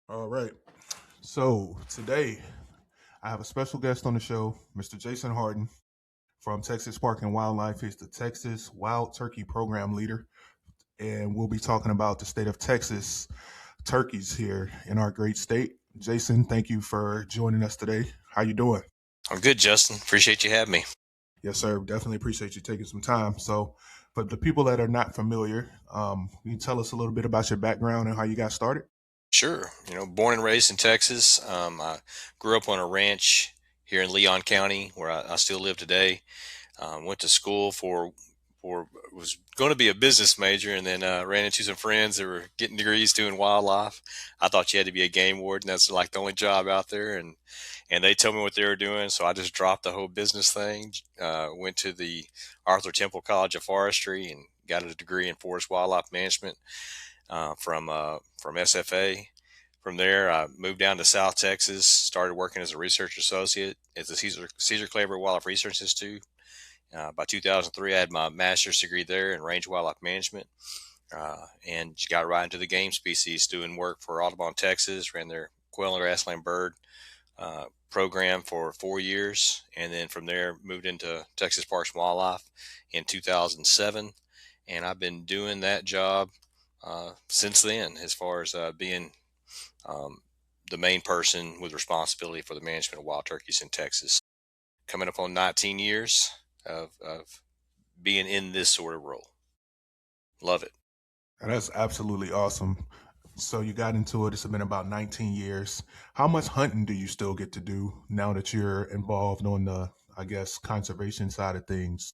All right. So today I have a special guest on the show, Mr. Jason Harden from Texas Park and Wildlife. He's the Texas Wild Turkey Program Leader, and we'll be talking about the state of Texas turkeys here in our great state. Jason, thank you for joining us today. How you doing? I'm good, Justin. Appreciate you having me. Yes, sir. Definitely appreciate you taking some time. So, for the people that are not familiar, can you tell us a little bit about your background and how you got started? Sure. Born and raised in Texas. I grew up on a ranch here in Leon County, where I still live today. Went to school for was going to be a business major, and then ran into some friends that were getting degrees doing wildlife. I thought you had to be a game warden. That's like the only job out there, and they told me what they were doing, so I just dropped the whole business thing. Went to the Arthur Temple College of Forestry and got a degree in forest wildlife management from SFA. From there, I moved down to South Texas, started working as a research associate at the Caesar Claver Wildlife Research Institute. By 2003, I had my master's degree there in range wildlife management, and got right into the game species, doing work for Audubon, Texas. Ran their quail and grassland bird program for 4 years, and then from there moved into Texas Parks and Wildlife in 2007, and I've been doing that job since then, as far as being um, the main person with responsibility for the management of wild turkeys in Texas. Coming up on 19 years of being in this sort of role. Love it. And that's absolutely awesome. So you got into it. It's been about 19 years. How much hunting do you still get to do now that you're involved on the, I guess, conservation side of things?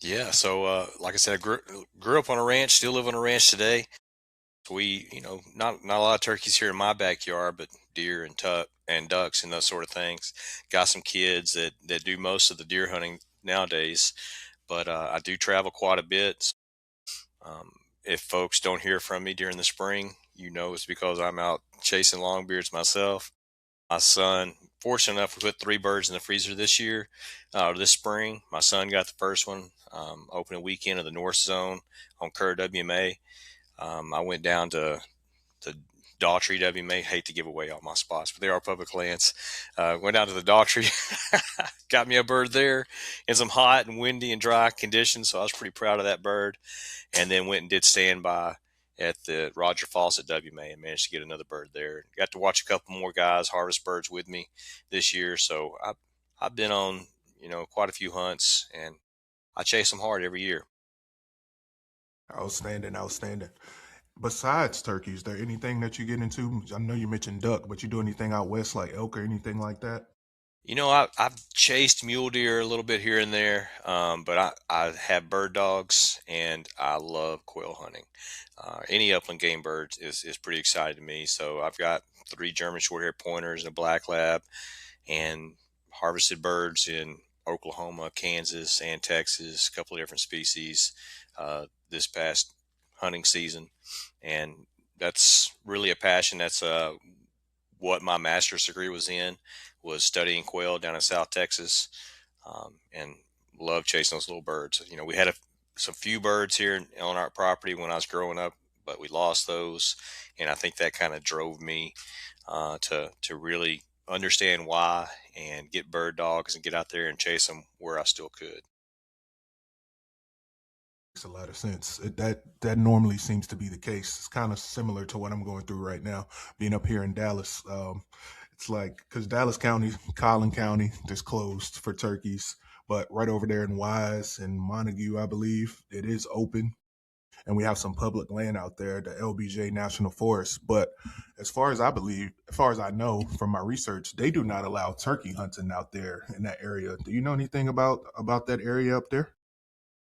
Yeah. So, like I said, I grew up on a ranch, still live on a ranch today. We, not a lot of turkeys here in my backyard, but deer and ducks and those sort of things. Got some kids that do most of the deer hunting nowadays, but I do travel quite a bit. Um, if folks don't hear from me during the spring, it's because I'm out chasing longbeards myself. My son, fortunate enough, we put three birds in the freezer this spring. My son got the first one, opening weekend of the North Zone on Kerr WMA. I went down to Daughtry WMA. Hate to give away all my spots, but they are public lands. Went down to the Daughtry, got me a bird there in some hot and windy and dry conditions. So I was pretty proud of that bird. And then went and did standby at the Roger Fawcett WMA and managed to get another bird there. Got to watch a couple more guys harvest birds with me this year. So I've been on, quite a few hunts, and I chase them hard every year. Outstanding, outstanding. Besides turkey, is there anything that you get into? I know you mentioned duck, but you do anything out west like elk or anything like that? I've chased mule deer a little bit here and there, but I have bird dogs, and I love quail hunting. Any upland game birds is pretty exciting to me. So I've got three German short-haired pointers and a black lab, and harvested birds in Oklahoma, Kansas, and Texas, a couple of different species this past hunting season. And that's really a passion. That's what my master's degree was studying quail down in South Texas, and love chasing those little birds. We had some few birds here on our property when I was growing up, but we lost those, and I think that kind of drove me to really understand why and get bird dogs and get out there and chase them where I still could. Makes a lot of sense. That normally seems to be the case. It's kind of similar to what I'm going through right now, being up here in Dallas. It's like because Dallas County, Collin County, just closed for turkeys, but right over there in Wise and Montague, I believe it is open, and we have some public land out there, the LBJ National Forest. But as far as I know from my research, they do not allow turkey hunting out there in that area. Do you know anything about that area up there?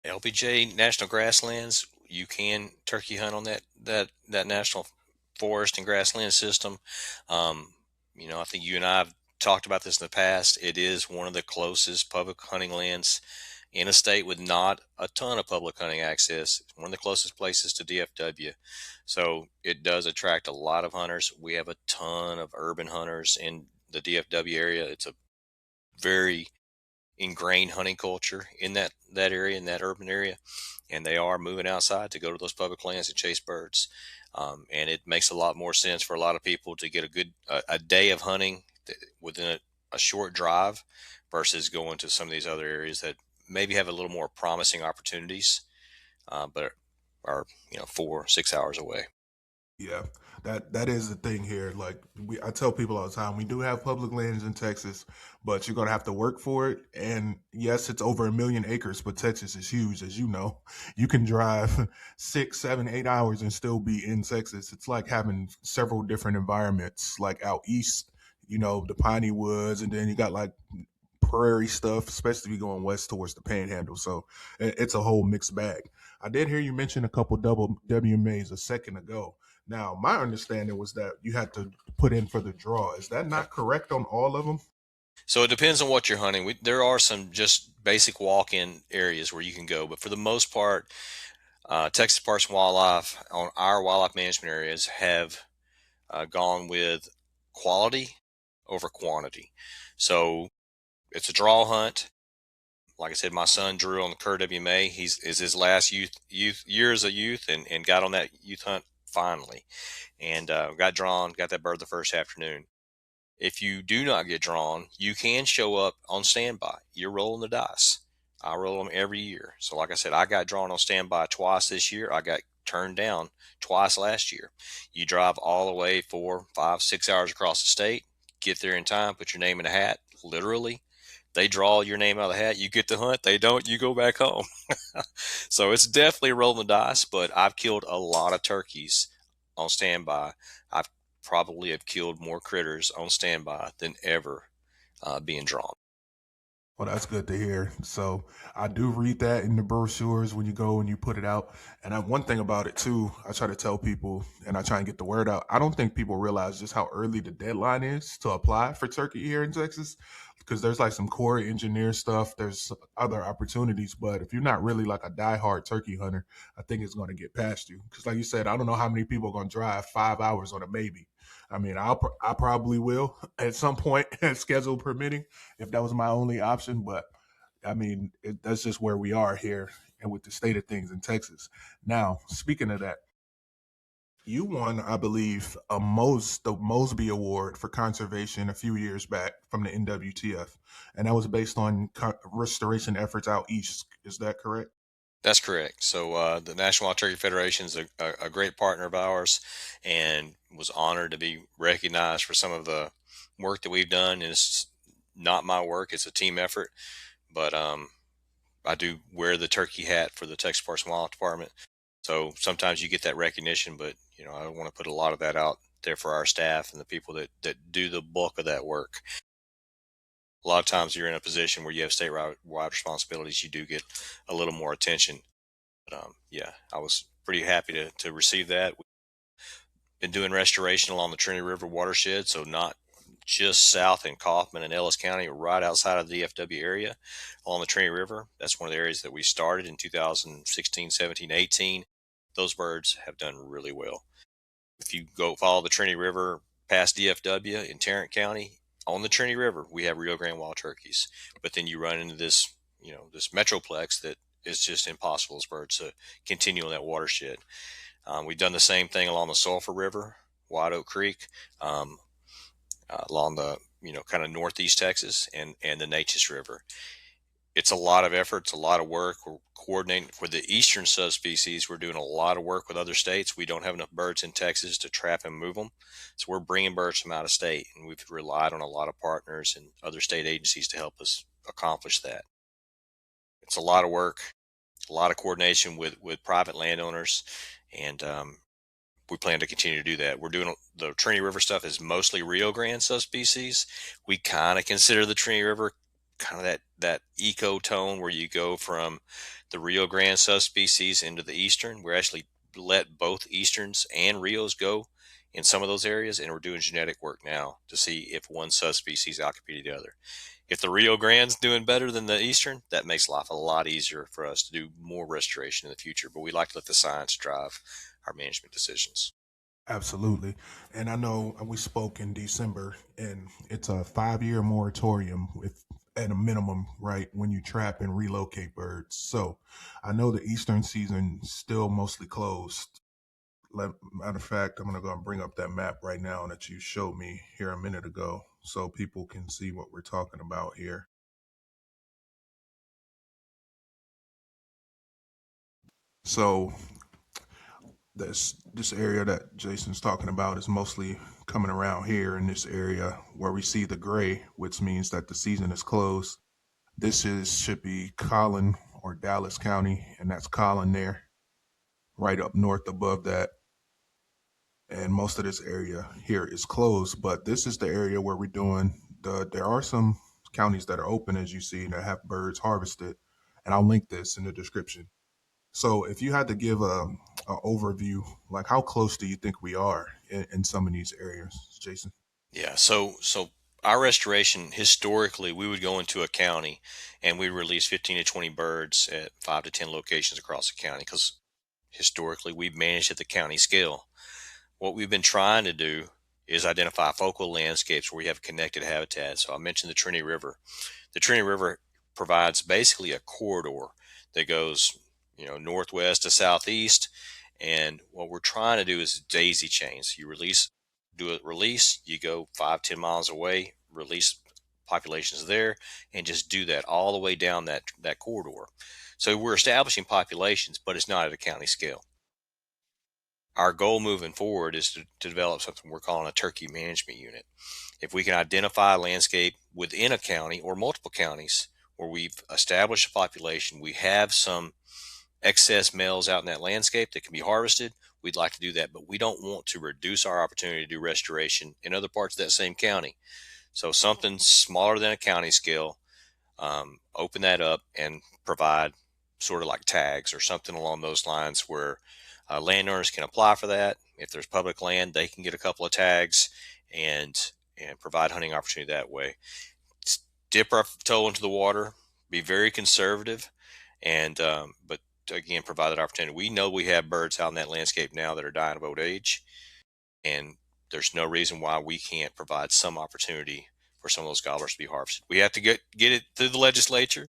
LPJ National Grasslands, you can turkey hunt on that national forest and grassland system. I think you and I have talked about this in the past. It is one of the closest public hunting lands in a state with not a ton of public hunting access. It's one of the closest places to DFW. So it does attract a lot of hunters. We have a ton of urban hunters in the DFW area. It's a very ingrained hunting culture in that area, in that urban area, and they are moving outside to go to those public lands and chase birds. And it makes a lot more sense for a lot of people to get a day of hunting within a short drive versus going to some of these other areas that maybe have a little more promising opportunities, but are 4 6 hours away. Yeah, that is the thing here. Like I tell people all the time, we do have public lands in Texas, but you're gonna have to work for it. And yes, it's over 1 million acres, but Texas is huge, as you know. You can drive 6, 7, 8 hours and still be in Texas. It's like having several different environments, like out east, the piney woods, and then you got like prairie stuff, especially if you're going west towards the Panhandle. So it's a whole mixed bag. I did hear you mention a couple double WMAs a second ago. Now, my understanding was that you had to put in for the draw. Is that not correct on all of them? So it depends on what you're hunting. There are some just basic walk-in areas where you can go, but for the most part, Texas Parks and Wildlife on our wildlife management areas have gone with quality over quantity. So it's a draw hunt. Like I said, my son drew on the Kerr WMA. Is his last youth year as a youth, and got on that youth hunt finally, and got drawn, got that bird the first afternoon. If you do not get drawn, you can show up on standby. You're rolling the dice. I roll them every year. So, like I said, I got drawn on standby twice this year. I got turned down twice last year. You drive all the way 4, 5, 6 hours across the state, get there in time, put your name in a hat, literally. They draw your name out of the hat. You get the hunt. They don't. You go back home. So it's definitely rolling the dice, but I've killed a lot of turkeys on standby. I've probably have killed more critters on standby than ever being drawn. Well, that's good to hear. So I do read that in the brochures when you go and you put it out. And one thing about it too, I try to tell people and I try and get the word out. I don't think people realize just how early the deadline is to apply for turkey here in Texas, because there's like some core engineer stuff. There's other opportunities, but if you're not really like a diehard turkey hunter, I think it's going to get past you. Because like you said, I don't know how many people are going to drive 5 hours on a maybe. I mean, I probably will at some point, schedule permitting, if that was my only option. But I mean, that's just where we are here and with the state of things in Texas. Now, speaking of that, you won, I believe, the Mosby Award for conservation a few years back from the NWTF, and that was based on restoration efforts out east. Is that correct? That's correct. So the National Wild Turkey Federation is a great partner of ours, and was honored to be recognized for some of the work that we've done. And it's not my work; it's a team effort. But I do wear the turkey hat for the Texas Parks and Wildlife Department. So sometimes you get that recognition, but I want to put a lot of that out there for our staff and the people that do the bulk of that work. A lot of times you're in a position where you have statewide responsibilities, you do get a little more attention. But yeah, I was pretty happy to receive that. We've been doing restoration along the Trinity River watershed, so not just south in Kaufman and Ellis County, right outside of the DFW area along the Trinity River. That's one of the areas that we started in 2016, 17, 18. Those birds have done really well. If you go follow the Trinity River past DFW in Tarrant County, on the Trinity River, we have Rio Grande wild turkeys. But then you run into this Metroplex that is just impossible as birds to continue on that watershed. We've done the same thing along the Sulphur River, White Oak Creek, along the kind of northeast Texas, and the Neches River. It's a lot of effort. It's a lot of work. We're coordinating for the eastern subspecies. We're doing a lot of work with other states. We don't have enough birds in Texas to trap and move them. So we're bringing birds from out of state, and we've relied on a lot of partners and other state agencies to help us accomplish that. It's a lot of work, a lot of coordination with private landowners, and we plan to continue to do that. We're doing the Trinity River stuff is mostly Rio Grande subspecies. We kind of consider the Trinity River kind of that eco tone where you go from the Rio Grande subspecies into the eastern. We're actually let both easterns and Rios go in some of those areas, and we're doing genetic work now to see if one subspecies outcompeted the other. If the Rio Grande's doing better than the eastern, that makes life a lot easier for us to do more restoration in the future. But we like to let the science drive our management decisions. Absolutely. And I know we spoke in December, and it's a 5-year moratorium at a minimum, right, when you trap and relocate birds. So I know the eastern season still mostly closed. Matter of fact, I'm going to go and bring up that map right now that you showed me here a minute ago so people can see what we're talking about here. So this area that Jason's talking about is mostly coming around here in this area where we see the gray, which means that the season is closed. This is should be Collin or Dallas County, and that's Collin there, right up north above that. And most of this area here is closed, but this is the area where we're doing there are some counties that are open, as you see, that have birds harvested, and I'll link this in the description. So if you had to give a overview, like how close do you think we are in some of these areas, Jason? Yeah. So our restoration, historically, we would go into a county and we release 15 to 20 birds at 5 to 10 locations across the county because historically we've managed at the county scale. What we've been trying to do is identify focal landscapes where we have connected habitat. So I mentioned the Trinity River. The Trinity River provides basically a corridor that goes, northwest to southeast. And what we're trying to do is daisy chains. You do a release, you go 5, 10 miles away, release populations there, and just do that all the way down that corridor. So we're establishing populations, but it's not at a county scale. Our goal moving forward is to develop something we're calling a turkey management unit. If we can identify a landscape within a county or multiple counties where we've established a population, we have some excess males out in that landscape that can be harvested, we'd like to do that, but we don't want to reduce our opportunity to do restoration in other parts of that same county. So something smaller than a county scale, open that up and provide sort of like tags or something along those lines where landowners can apply for that. If there's public land, they can get a couple of tags and provide hunting opportunity that way. Dip our toe into the water, be very conservative, and but again provide that opportunity. We know we have birds out in that landscape now that are dying of old age, and there's no reason why we can't provide some opportunity for some of those gobblers to be harvested. We have to get it through the legislature.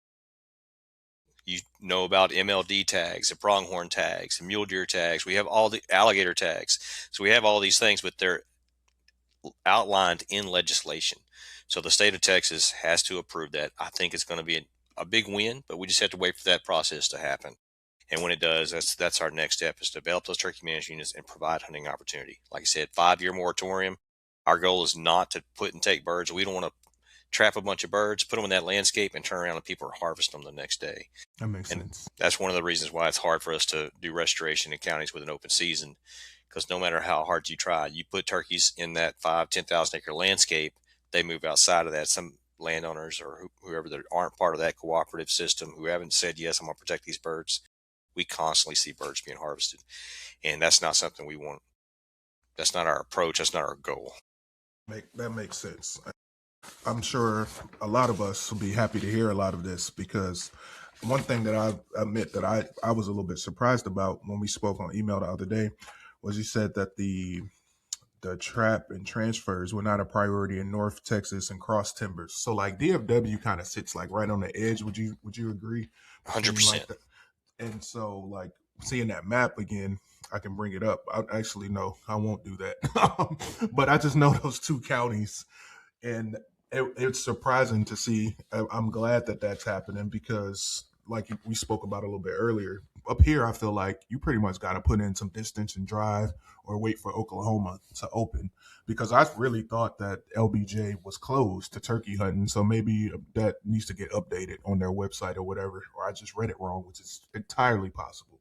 You know about MLD tags, the pronghorn tags, the mule deer tags. We have all the alligator tags. So we have all these things, but they're outlined in legislation. So the state of Texas has to approve that. I think it's going to be a big win, but we just have to wait for that process to happen. And when it does, that's our next step is to develop those turkey management units and provide hunting opportunity. Like I said, 5-year moratorium. Our goal is not to put and take birds. We don't want to trap a bunch of birds, put them in that landscape, and turn around and people harvest them the next day. That makes And sense. that's one of the reasons why it's hard for us to do restoration in counties with an open season, because no matter how hard you try, you put turkeys in that 5, 10,000 acre landscape, they move outside of that. Some landowners or whoever that aren't part of that cooperative system who haven't said, yes, I'm going to protect these birds. We constantly see birds being harvested, and that's not something we want. That's not our approach. That's not our goal. That makes sense. I'm sure a lot of us will be happy to hear a lot of this because one thing that I admit that I was a little bit surprised about when we spoke on email the other day was you said that the trap and transfers were not a priority in North Texas and cross timbers. So like DFW kind of sits like right on the edge. Would you agree? Between 100%. like the, and so like seeing that map again, I can bring it up. I actually no, I won't do that. But I just know those two counties and it's surprising to see. I'm glad that that's happening because, like we spoke about a little bit earlier, up here I feel like you pretty much got to put in some distance and drive, or wait for Oklahoma to open. Because I really thought that LBJ was closed to turkey hunting, so maybe that needs to get updated on their website or whatever, or I just read it wrong, which is entirely possible.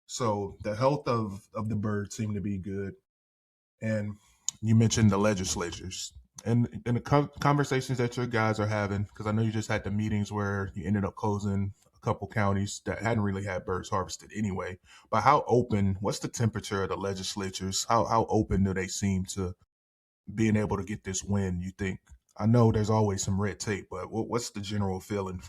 So the health of the bird seemed to be good, and you mentioned the legislatures and in the conversations that your guys are having, because I know you just had the meetings where you ended up closing a couple counties that hadn't really had birds harvested anyway. But how open? What's the temperature of the legislatures? How open do they seem to being able to get this win? You think? I know there's always some red tape, but what's the general feeling?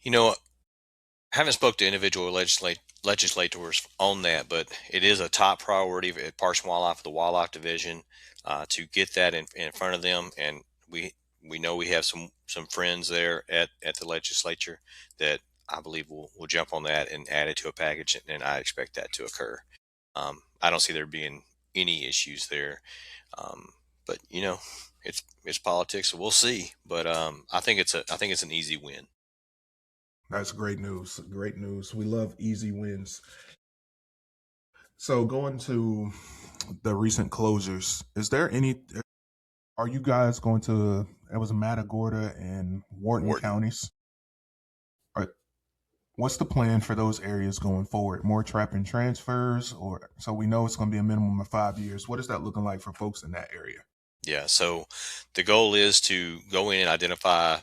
You know, I haven't spoke to individual legislators on that, but it is a top priority at Parks and Wildlife, the Wildlife Division, to get that in front of them. And we know we have some friends there at the legislature that I believe will jump on that and add it to a package, and I expect that to occur. I don't see there being any issues there. Um, but it's politics, so we'll see. But I think it's an easy win. That's great news. Great news. We love easy wins. So going to the recent closures, is there any? Are you guys going to? It was Matagorda and Wharton Wharton. counties. Are, what's the plan for those areas going forward? More trap and transfers, or so we know it's going to be a minimum of 5 years. What is that looking like for folks in that area? Yeah. So the goal is to go in and identify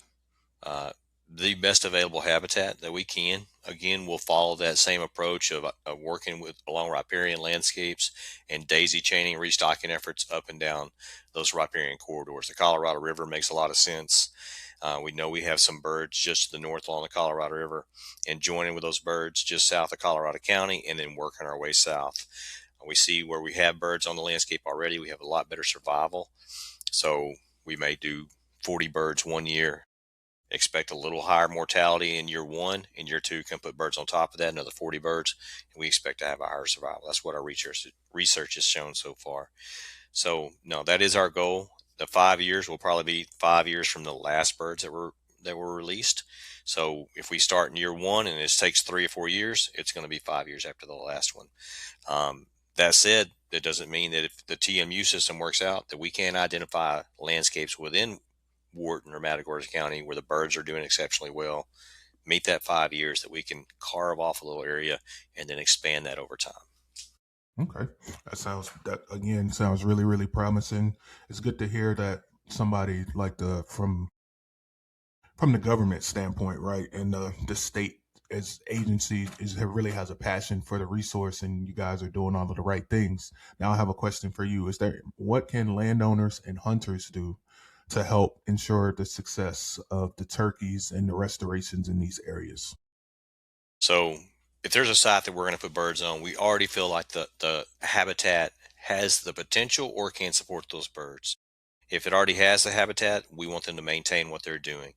uh, the best available habitat that we can. Again, we'll follow that same approach of working with along riparian landscapes and daisy chaining restocking efforts up and down those riparian corridors. The Colorado River makes a lot of sense. We know we have some birds just to the north along the Colorado River, and joining with those birds just south of Colorado County, and then working our way south. We see where we have birds on the landscape already, we have a lot better survival. So we may do 40 birds one year, expect a little higher mortality in year one. In year two, can put birds on top of that, another 40 birds, and we expect to have a higher survival. That's what our research has shown so far. So no, that is our goal. The 5 years will probably be 5 years from the last birds that were released. So if we start in year one and it takes 3 or 4 years, it's going to be 5 years after the last one. That said, that doesn't mean that if the TMU system works out, that we can't identify landscapes within Wharton or Matagorda County where the birds are doing exceptionally well, meet that 5 years, that we can carve off a little area and then expand that over time. Okay, that again sounds really really promising. It's good to hear that somebody like the from the government standpoint, right, and the state as agency really has a passion for the resource, and you guys are doing all of the right things. Now, I have a question for you: is there what can landowners and hunters do to help ensure the success of the turkeys and the restorations in these areas? So if there's a site that we're going to put birds on, we already feel like the habitat has the potential or can support those birds. If it already has the habitat, we want them to maintain what they're doing.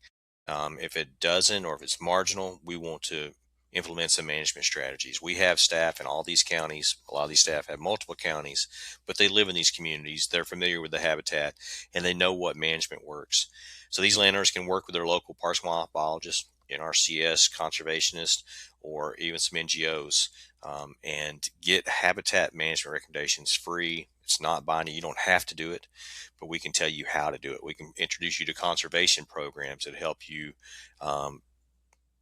If it doesn't, or if it's marginal, we want to implement some management strategies. We have staff in all these counties. A lot of these staff have multiple counties, but they live in these communities. They're familiar with the habitat and they know what management works. So these landowners can work with their local parks and wildlife biologists, NRCS, conservationists, or even some NGOs, and get habitat management recommendations free. It's not binding. You don't have to do it, but we can tell you how to do it. We can introduce you to conservation programs that help you um,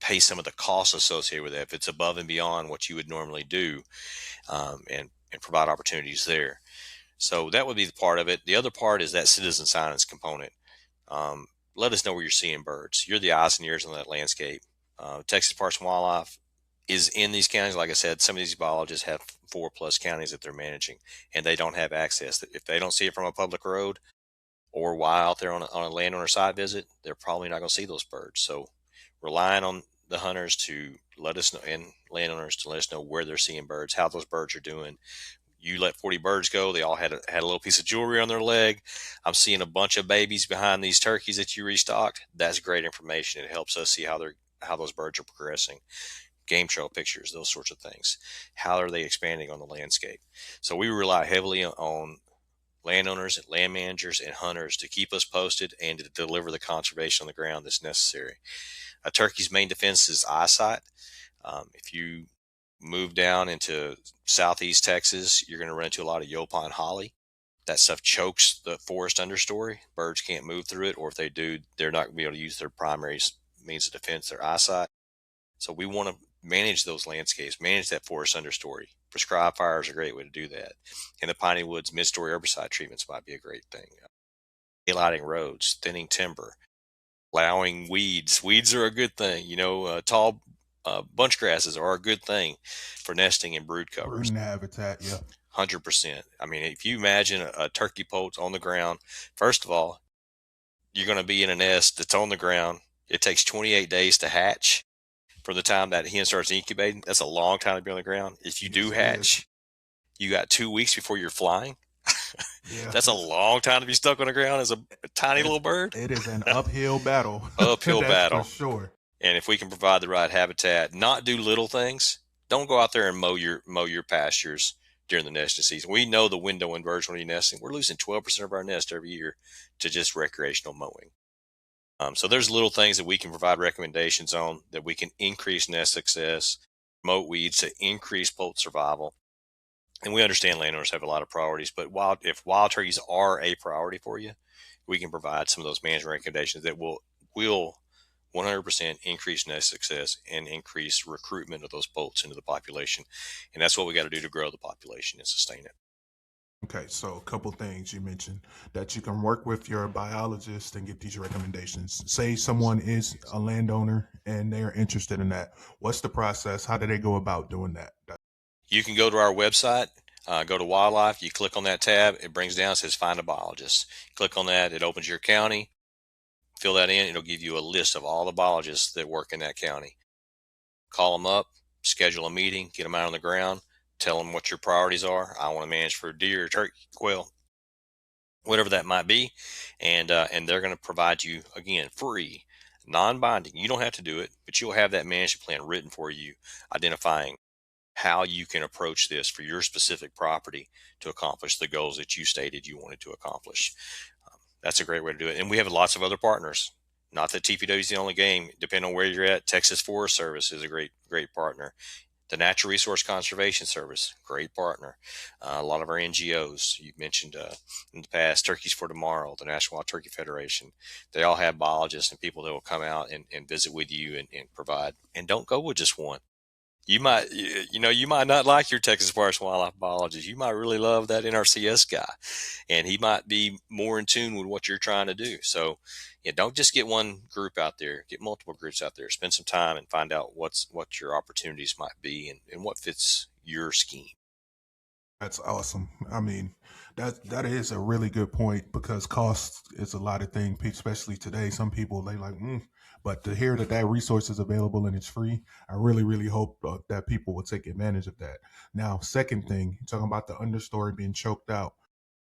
pay some of the costs associated with that if it's above and beyond what you would normally do, and provide opportunities there. So that would be the part of it. The other part is that citizen science component. Um, Let us know where you're seeing birds. You're the eyes and ears on that landscape. Texas Parks and Wildlife is in these counties. Like I said, some of these biologists have 4+ counties that they're managing, and they don't have access. If they don't see it from a public road, or while out there on a landowner side visit, they're probably not going to see those birds. So relying on the hunters to let us know, and landowners to let us know where they're seeing birds, how those birds are doing. You let 40 birds go, they all had a little piece of jewelry on their leg. I'm seeing a bunch of babies behind these turkeys that you restocked. That's great information. It helps us see how those birds are progressing. Game trail pictures, those sorts of things. How are they expanding on the landscape? So we rely heavily on landowners, land managers, and hunters to keep us posted and to deliver the conservation on the ground that's necessary. A turkey's main defense is eyesight. If you move down into southeast Texas, you're going to run into a lot of yopon holly. That stuff chokes the forest understory. Birds can't move through it, or if they do, they're not going to be able to use their primary means of defense, their eyesight. So we want to manage those landscapes, manage that forest understory. Prescribed fire is a great way to do that. In the piney woods, mid-story herbicide treatments might be a great thing. Daylighting roads, thinning timber, allowing weeds. Weeds are a good thing. Tall bunch grasses are a good thing for nesting and brood covers. Brooding habitat, yeah. 100%. I mean, if you imagine a turkey poult on the ground, first of all, you're going to be in a nest that's on the ground. It takes 28 days to hatch. From the time that hen starts incubating, that's a long time to be on the ground. If you do Yes, it is. hatch, you got 2 weeks before you're flying. Yeah, That's a long time to be stuck on the ground as a tiny it's little bird. it is an uphill battle. Uphill That's for battle. sure. And if we can provide the right habitat, not do little things, don't go out there and mow your pastures during the nesting season. We know the window in birds when you're nesting. We're losing 12% of our nest every year to just recreational mowing. So there's little things that we can provide recommendations on that we can increase nest success, promote weeds to increase poult survival. And we understand landowners have a lot of priorities, but if wild turkeys are a priority for you, we can provide some of those management recommendations that will 100% increase nest success and increase recruitment of those poults into the population. And that's what we got to do to grow the population and sustain it. Okay, so a couple things you mentioned that you can work with your biologist and get these recommendations. Say someone is a landowner and they're interested in that. What's the process? How do they go about doing that? You can go to our website, go to wildlife, you click on that tab, it brings down, it says find a biologist. Click on that, it opens your county, fill that in, it'll give you a list of all the biologists that work in that county. Call them up, schedule a meeting, get them out on the ground, tell them what your priorities are. I want to manage for deer, turkey, quail, whatever that might be, and they're going to provide you again free, non-binding. You don't have to do it, but you'll have that management plan written for you, identifying how you can approach this for your specific property to accomplish the goals that you stated you wanted to accomplish. That's a great way to do it, and we have lots of other partners. Not that TPW is the only game. Depending on where you're at, Texas Forest Service is a great partner. The Natural Resource Conservation Service, great partner. A lot of our NGOs, you mentioned in the past, Turkeys for Tomorrow, the National Wild Turkey Federation, they all have biologists and people that will come out and visit with you and provide. And don't go with just one. You might not like your Texas Forest and Wildlife biologist. You might really love that NRCS guy, and he might be more in tune with what you're trying to do. So, yeah, don't just get one group out there. Get multiple groups out there. Spend some time and find out what your opportunities might be and what fits your scheme. That's awesome. I mean, that is a really good point because cost is a lot of things, especially today. Some people they like, but to hear that resource is available and it's free, I really, really hope that people will take advantage of that. Now, second thing, talking about the understory being choked out,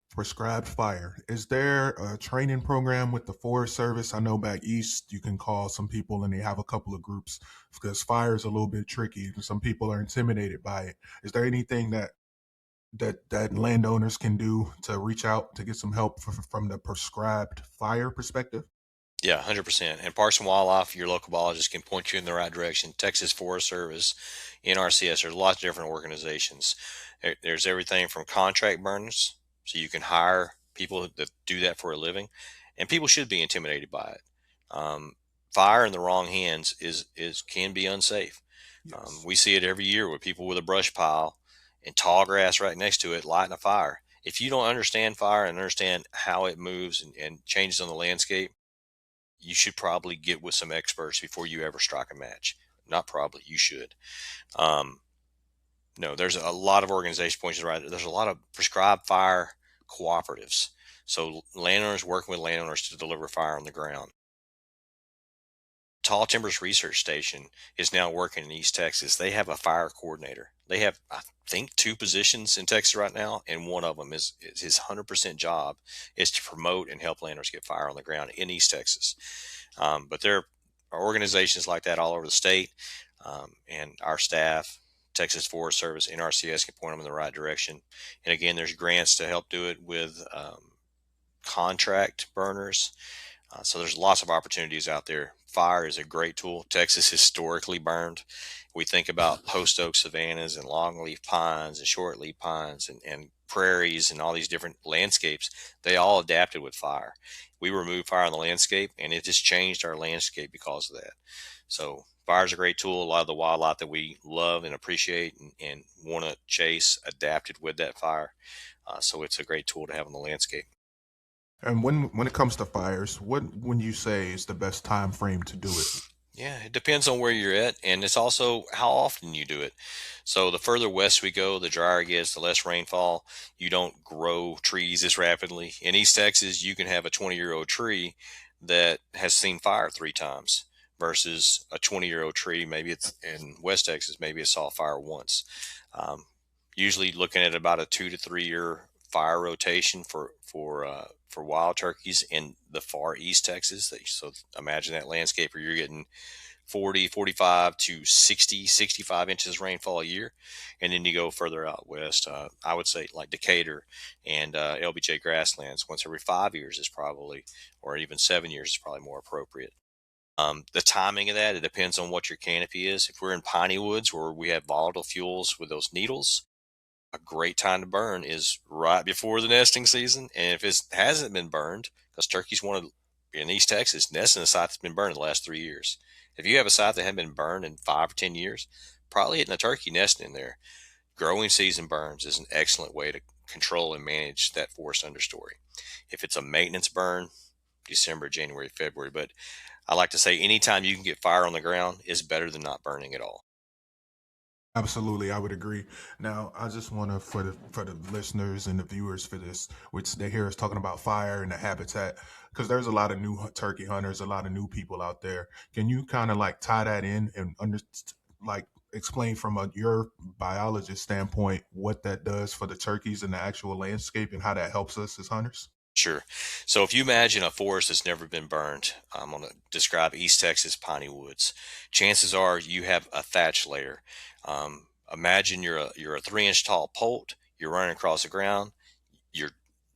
prescribed fire. Is there a training program with the Forest Service? I know back east you can call some people and they have a couple of groups because fire is a little bit tricky. Some people are intimidated by it. Is there anything that landowners can do to reach out to get some help from the prescribed fire perspective? Yeah, 100%. And Parks and Wildlife, your local biologist can point you in the right direction. Texas Forest Service, NRCS, there's lots of different organizations. There's everything from contract burners, so you can hire people that do that for a living, and people should be intimidated by it. Fire in the wrong hands can be unsafe. Yes. We see it every year with people with a brush pile and tall grass right next to it lighting a fire. If you don't understand fire and understand how it moves and changes on the landscape, you should probably get with some experts before you ever strike a match. Not probably, you should. Um, no, there's a lot of organization points right. There's a lot of prescribed fire cooperatives. So landowners working with landowners to deliver fire on the ground. Tall Timbers Research Station is now working in East Texas. They have a fire coordinator. They have, I think, 2 positions in Texas right now, and one of them is his 100% job is to promote and help landowners get fire on the ground in East Texas. But there are organizations like that all over the state, and our staff, Texas Forest Service, NRCS can point them in the right direction. And again, there's grants to help do it with contract burners. So there's lots of opportunities out there. Fire is a great tool. Texas historically burned. We think about post oak savannas and longleaf pines and shortleaf pines and prairies and all these different landscapes. They all adapted with fire. We removed fire on the landscape, and it just changed our landscape because of that. So fire is a great tool. A lot of the wildlife that we love and appreciate and want to chase adapted with that fire. So it's a great tool to have on the landscape. And when it comes to fires, what when you say is the best time frame to do it? Yeah, it depends on where you're at, and it's also how often you do it. So the further west we go, the drier it gets, the less rainfall. You don't grow trees as rapidly. In East Texas, you can have a 20-year-old tree that has seen fire 3 times versus a 20-year-old tree. Maybe it's in West Texas, maybe it saw fire once. Um, Usually looking at about a 2 to 3 year fire rotation for wild turkeys in the far east Texas. So imagine that landscape where you're getting 40, 45 to 60, 65 inches rainfall a year. And then you go further out west, I would say like Decatur and LBJ grasslands once every 5 years is probably, or even 7 years is probably more appropriate. The timing of that, it depends on what your canopy is. If we're in piney woods where we have volatile fuels with those needles, a great time to burn is right before the nesting season. And if it hasn't been burned, because turkeys want to, in East Texas, nest in a site that's been burned in the last 3 years. If you have a site that hasn't been burned in 5 or 10 years, probably hitting a turkey nesting in there. Growing season burns is an excellent way to control and manage that forest understory. If it's a maintenance burn, December, January, February, but I like to say anytime you can get fire on the ground is better than not burning at all. Absolutely, I would agree. Now, I just want to, for the listeners and the viewers for this, which they hear us talking about fire and the habitat, because there's a lot of new turkey hunters, a lot of new people out there. Can you kind of like tie that in and like explain from your biologist standpoint what that does for the turkeys and the actual landscape and how that helps us as hunters? Sure. So if you imagine a forest that's never been burned, I'm going to describe East Texas piney woods. Chances are you have a thatch layer. Imagine you're a 3 inch tall poult. You're running across the ground. You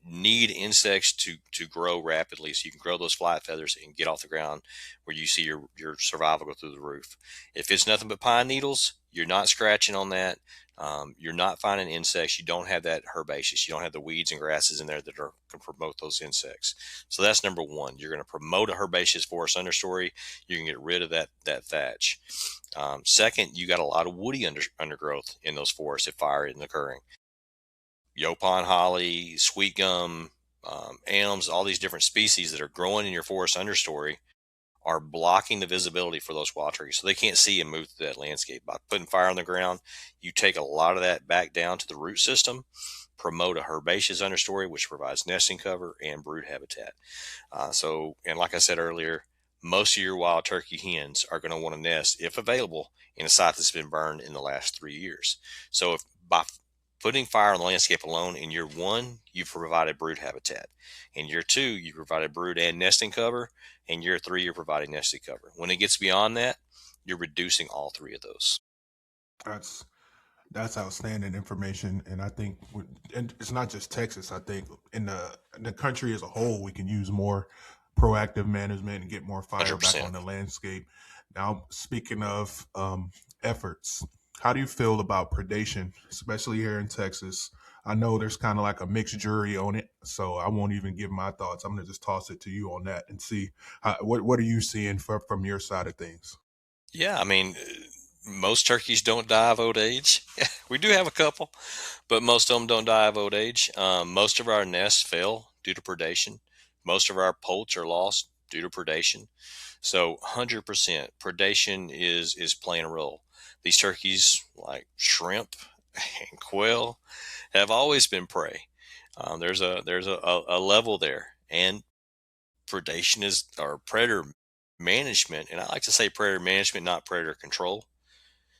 need insects to grow rapidly so you can grow those flight feathers and get off the ground where you see your survival go through the roof. If it's nothing but pine needles, you're not scratching on that. You're not finding insects. You don't have that herbaceous. You don't have the weeds and grasses in there that can promote those insects. So that's number one. You're going to promote a herbaceous forest understory. You can get rid of that thatch. Second, you got a lot of woody undergrowth in those forests if fire isn't occurring. Yopon holly, sweet gum, elms, all these different species that are growing in your forest understory are blocking the visibility for those wild turkeys. So they can't see and move through that landscape. By putting fire on the ground, you take a lot of that back down to the root system, promote a herbaceous understory, which provides nesting cover and brood habitat. And like I said earlier, most of your wild turkey hens are going to want to nest, if available, in a site that's been burned in the last 3 years. So if by putting fire on the landscape alone in year one, you've provided brood habitat. In year two, you provided brood and nesting cover. In year three, you're providing nesting cover. When it gets beyond that, you're reducing all three of those. That's That's outstanding information, and I think, and it's not just Texas. I think in the country as a whole, we can use more proactive management and get more fire back 100%. on the landscape. Now, speaking of efforts, how do you feel about predation, especially here in Texas? I know there's kind of like a mixed jury on it, so I won't even give my thoughts. I'm gonna just toss it to you on that and see what are you seeing from your side of things. Yeah, I mean, most turkeys don't die of old age. We do have a couple, but most of them don't die of old age. Most of our nests fail due to predation. Most of our poults are lost due to predation. So 100% predation is playing a role. These turkeys, like shrimp and quail, have always been prey. There's a level there, and predation is or predator management. And I like to say predator management, not predator control,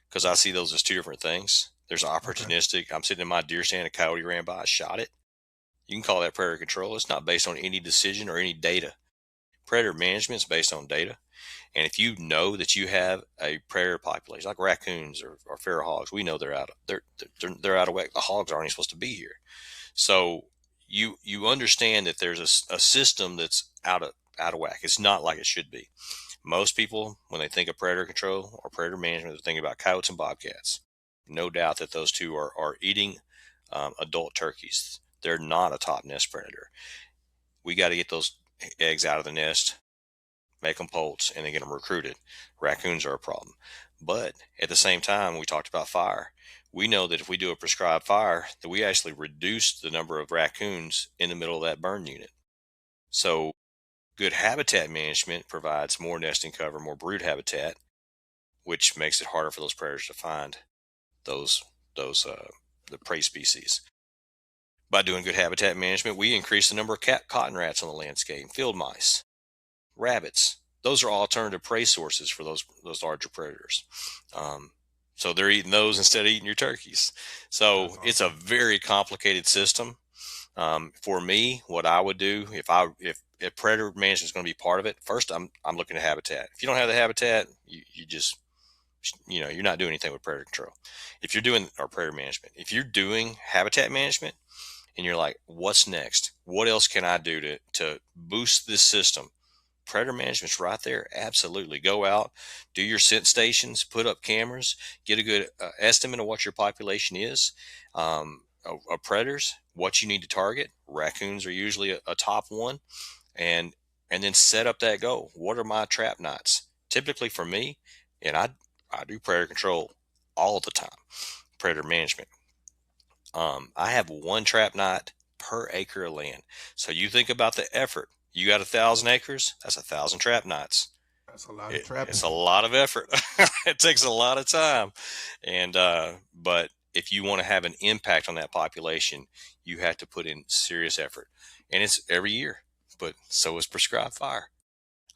because I see those as two different things. There's Okay. opportunistic. I'm sitting in my deer stand, a coyote ran by, I shot it. You can call that predator control. It's not based on any decision or any data. Predator management is based on data. And if you know that you have a predator population like raccoons or feral hogs, we know they're out of whack. The hogs aren't even supposed to be here. So you understand that there's a system that's out of whack. It's not like it should be. Most people, when they think of predator control or predator management, they're thinking about coyotes and bobcats. No doubt that those two are eating adult turkeys. They're not a top nest predator. We got to get those eggs out of the nest, make them poults, and then get them recruited. Raccoons are a problem. But at the same time, we talked about fire. We know that if we do a prescribed fire, that we actually reduce the number of raccoons in the middle of that burn unit. So good habitat management provides more nesting cover, more brood habitat, which makes it harder for those predators to find those the prey species. By doing good habitat management, we increase the number of cotton rats on the landscape, field mice, rabbits. Those are alternative prey sources for those larger predators. Um, so they're eating those instead of eating your turkeys. That's So it's a awesome. very complicated system. For me, what I would do if predator management is going to be part of it, first I'm looking at habitat. If you don't have the habitat, you just you're not doing anything with predator control. If you're doing or predator management, if you're doing habitat management, and you're like, what's next? What else can I do to boost this system? Predator management's right there. Absolutely. Go out, do your scent stations, put up cameras, get a good estimate of what your population is of predators, what you need to target. Raccoons are usually a top one, and then set up that goal. What are my trap nights? Typically for me, and I do predator control all the time. Predator management. I have one trap night per acre of land. So you think about the effort. You got 1,000 acres. That's 1,000 trap nights. That's a lot of trapping. It's a lot of effort. It takes a lot of time, and but if you want to have an impact on that population, you have to put in serious effort, and it's every year. But so is prescribed fire.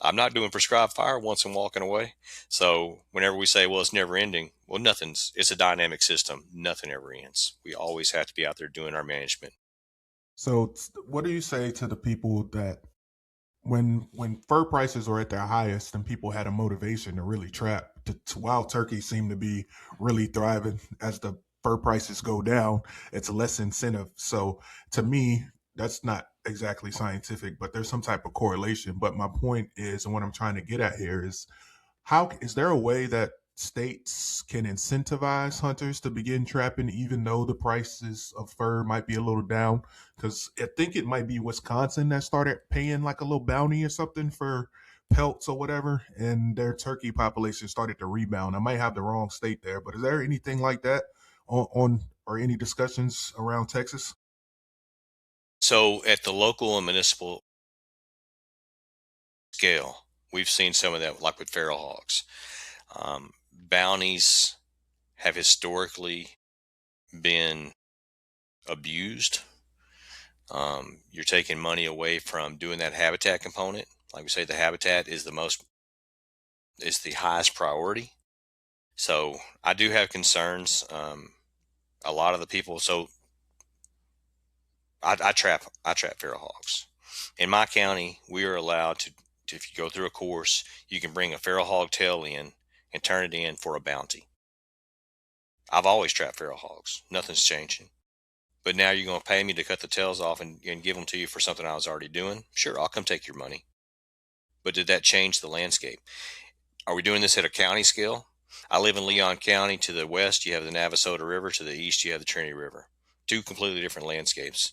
I'm not doing prescribed fire once I'm walking away. So whenever we say, well, it's never ending, well, it's a dynamic system. Nothing ever ends. We always have to be out there doing our management. So, what do you say to the people that when fur prices are at their highest and people had a motivation to really trap, wild turkeys seem to be really thriving as the fur prices go down. It's less incentive. So to me, that's not exactly scientific, but there's some type of correlation. But my point is, and what I'm trying to get at here is, how is there a way that states can incentivize hunters to begin trapping even though the prices of fur might be a little down? Because I think it might be Wisconsin that started paying like a little bounty or something for pelts or whatever, and their turkey population started to rebound. I might have the wrong state there, but is there anything like that on or any discussions around Texas? So at the local and municipal scale, we've seen some of that, like with feral hogs. Bounties have historically been abused. You're taking money away from doing that habitat component. Like we say, the habitat is the highest priority. So I do have concerns. A lot of the people. So I trap feral hogs. In my county, we are allowed to, if you go through a course, you can bring a feral hog tail in and turn it in for a bounty. I've always trapped feral hogs. Nothing's changing. But now you're going to pay me to cut the tails off and give them to you for something I was already doing? Sure, I'll come take your money. But did that change the landscape? Are we doing this at a county scale? I live in Leon County. To the west, you have the Navasota River. To the east, you have the Trinity River. Two completely different landscapes.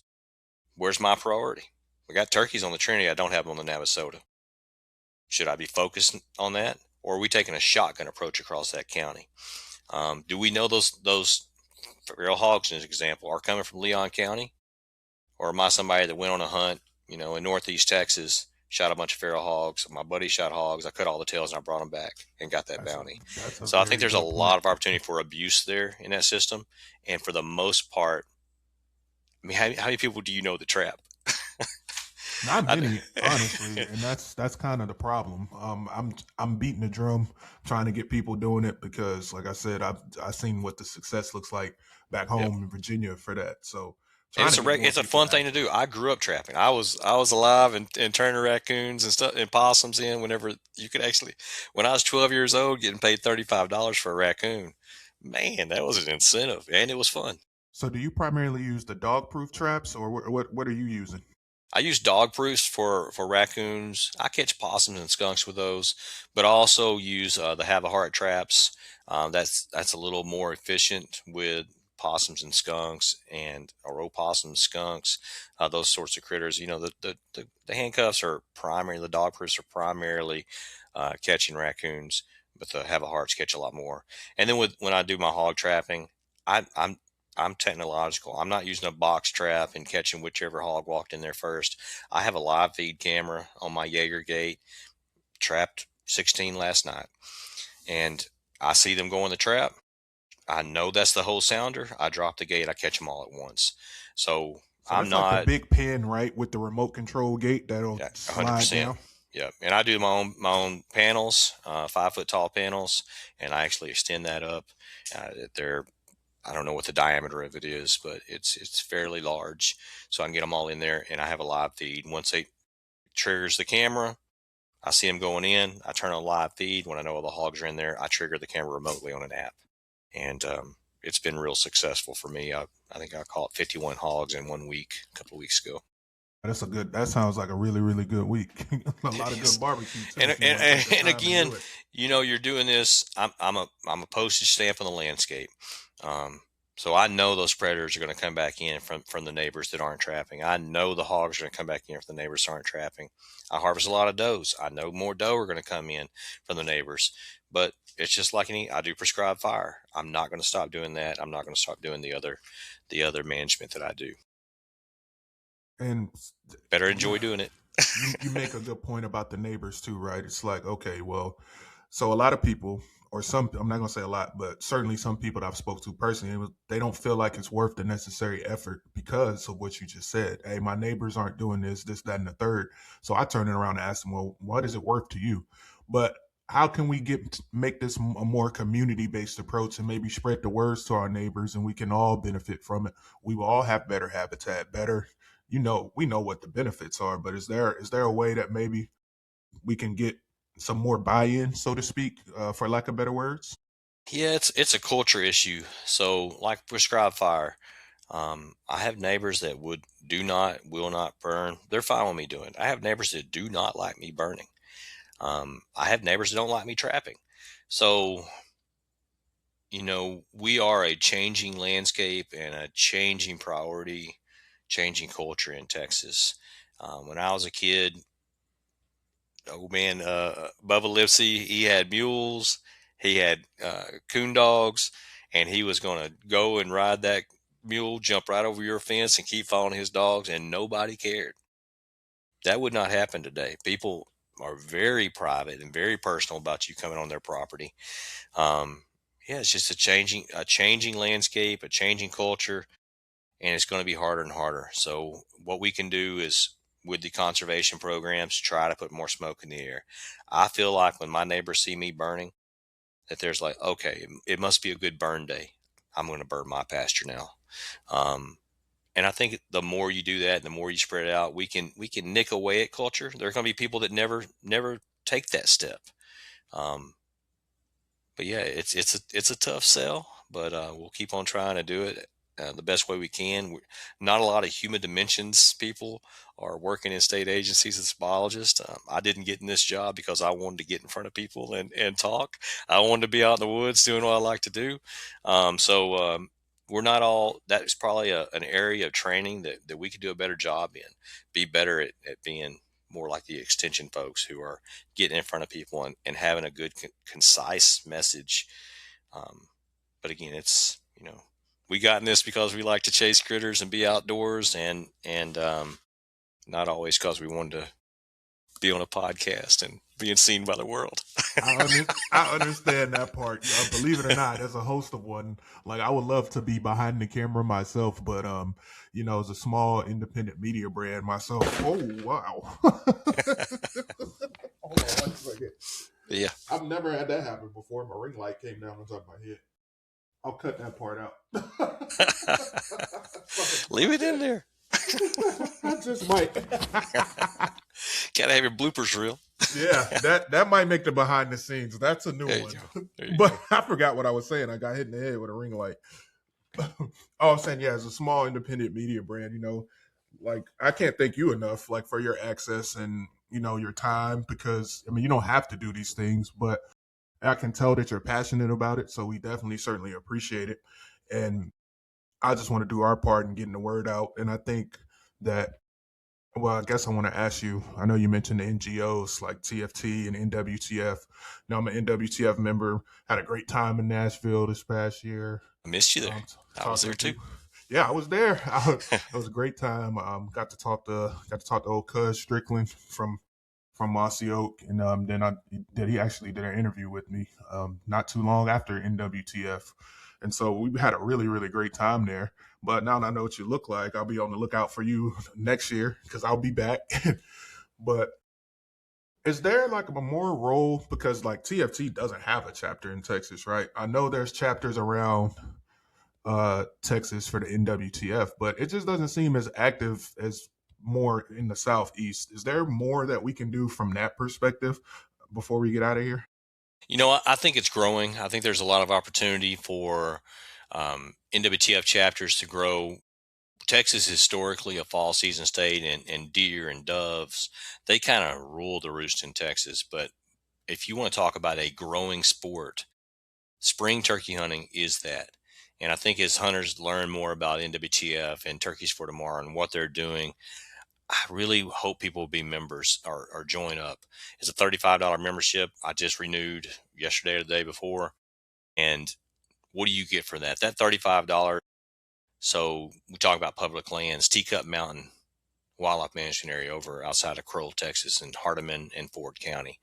Where's my priority? We got turkeys on the Trinity. I don't have them on the Navasota. Should I be focused on that? Or are we taking a shotgun approach across that county? Do we know those feral hogs, as an example, are coming from Leon County? Or am I somebody that went on a hunt, in northeast Texas, shot a bunch of feral hogs? My buddy shot hogs. I cut all the tails and I brought them back and got that bounty. That's a So I very think there's a good point. lot of opportunity for abuse there in that system. And for the most part, I mean, how many people do you know that trap? Not I, many, honestly, and that's kind of the problem. I'm beating the drum, trying to get people doing it because, like I said, I've seen what the success looks like back yep. home in Virginia for that. So And trying to get more it's a people fun thing to active. do. I grew up trapping. I was alive and turning raccoons and stuff and possums in whenever you could actually. When I was 12 years old, getting paid $35 for a raccoon, man, that was an incentive and it was fun. So do you primarily use the dog proof traps, or what are you using? I use dog proofs for raccoons. I catch possums and skunks with those, but I also use the have a heart traps. That's a little more efficient with possums and skunks or opossums, skunks, those sorts of critters. The handcuffs are primarily the dog proofs are primarily catching raccoons, but the have a hearts catch a lot more. And then when I do my hog trapping, I'm technological. I'm not using a box trap and catching whichever hog walked in there first. I have a live feed camera on my Jaeger gate, trapped 16 last night, and I see them go in the trap. I know that's the whole sounder. I drop the gate. I catch them all at once. So So I'm that's like the not big pen, right, with the remote control gate that'll yeah, slide 100%. down. Yeah, and I do my own panels, 5 foot tall panels, and I actually extend that up. They're I don't know what the diameter of it is, but it's fairly large. So I can get them all in there, and I have a live feed. Once they triggers the camera, I see them going in. I turn on live feed. When I know all the hogs are in there, I trigger the camera remotely on an app, and it's been real successful for me. I think I caught 51 hogs in 1 week a couple of weeks ago. That sounds like a really, really good week. A It lot of is. good barbecue too, And if you want to take the and time to again, do it. you're doing this. I'm a postage stamp on the landscape. Um, so I know those predators are going to come back in from the neighbors that aren't trapping. I know the hogs are going to come back in from the neighbors that aren't trapping. I harvest a lot of does. I know more doe are going to come in from the neighbors. But it's just like I do prescribed fire. I'm not going to stop doing that. I'm not going to stop doing the other management that I do. And Better enjoy doing it. you make a good point about the neighbors too, right? It's like, okay, well, so a lot of people, or some, I'm not gonna say a lot, but certainly some people that I've spoke to personally, they don't feel like it's worth the necessary effort because of what you just said. Hey, my neighbors aren't doing this, that, and the third. So I turn it around and ask them, well, what is it worth to you? But how can we make this a more community based approach and maybe spread the words to our neighbors, and we can all benefit from it? We will all have better habitat, better. We know what the benefits are, but is there a way that maybe we can get some more buy-in, so to speak, for lack of better words? Yeah, it's a culture issue. So, like prescribed fire, I have neighbors that will not burn. They're fine with me doing it. I have neighbors that do not like me burning. I have neighbors that don't like me trapping. So, we are a changing landscape and a changing priority, changing culture in Texas. When I was a kid, old man Bubba Lipsy, he had mules, he had coon dogs, and he was going to go and ride that mule, jump right over your fence, and keep following his dogs, and nobody cared. That would not happen today. People are very private and very personal about you coming on their property. Um, yeah, it's just a changing landscape, a changing culture, and it's going to be harder and harder. So what we can do is with the conservation programs, try to put more smoke in the air. I feel like when my neighbors see me burning, that there's like, okay, it must be a good burn day. I'm going to burn my pasture now. Um, and I think the more you do that, the more you spread it out, we can nick away at culture. There are going to be people that never take that step. Um, but yeah, it's a tough sell, but we'll keep on trying to do it the best way we can. Not a lot of human dimensions people are working in state agencies as biologists. I didn't get in this job because I wanted to get in front of people and talk. I wanted to be out in the woods doing what I like to do. So we're not all. That is probably an area of training that we could do a better job in. Be better at being more like the extension folks who are getting in front of people and having a good concise message. But again, we got in this because we like to chase critters and be outdoors, and not always because we wanted to be on a podcast and being seen by the world. I understand that part. Believe it or not, as a host of one, like I would love to be behind the camera myself, but as a small independent media brand myself. Oh wow! Hold on one second. Yeah. I've never had that happen before. My ring light came down on top of my head. I'll cut that part out. Leave it in there. I just might. Gotta have your bloopers reel. Yeah, that might make the behind the scenes. That's a new There you one. go. There you But go. I forgot what I was saying. I got hit in the head with a ring light. I was saying, yeah, as a small independent media brand, like I can't thank you enough, like for your access and your time, because I mean you don't have to do these things, but I can tell that you're passionate about it. So we definitely certainly appreciate it, and I just want to do our part in getting the word out. And I think that, well, I guess I want to ask you. I know you mentioned the NGOs like TFT and NWTF. Now I'm an NWTF member. Had a great time in Nashville this past year. I missed you there. I was Talking there with too. people. Yeah, I was there. It was a great time. Got to talk to old Cuz Strickland from Mossy Oak, and then he actually did an interview with me not too long after NWTF, and so we had a really really great time there. But now that I know what you look like, I'll be on the lookout for you next year because I'll be back. But is there like a more role, because like TFT doesn't have a chapter in Texas, right? I know there's chapters around Texas for the NWTF, but it just doesn't seem as active as more in the Southeast. Is there more that we can do from that perspective before we get out of here? I think it's growing. I think there's a lot of opportunity for NWTF chapters to grow. Texas is historically a fall season state, and deer and doves, they kind of rule the roost in Texas. But if you want to talk about a growing sport, spring turkey hunting is that. And I think as hunters learn more about NWTF and Turkeys for Tomorrow and what they're doing, I really hope people will be members or join up. It's a $35 membership. I just renewed yesterday or the day before. And what do you get for that? That $35. So we talk about public lands, Teacup Mountain Wildlife Management Area over outside of Crowell, Texas, and Hardin and Ford County.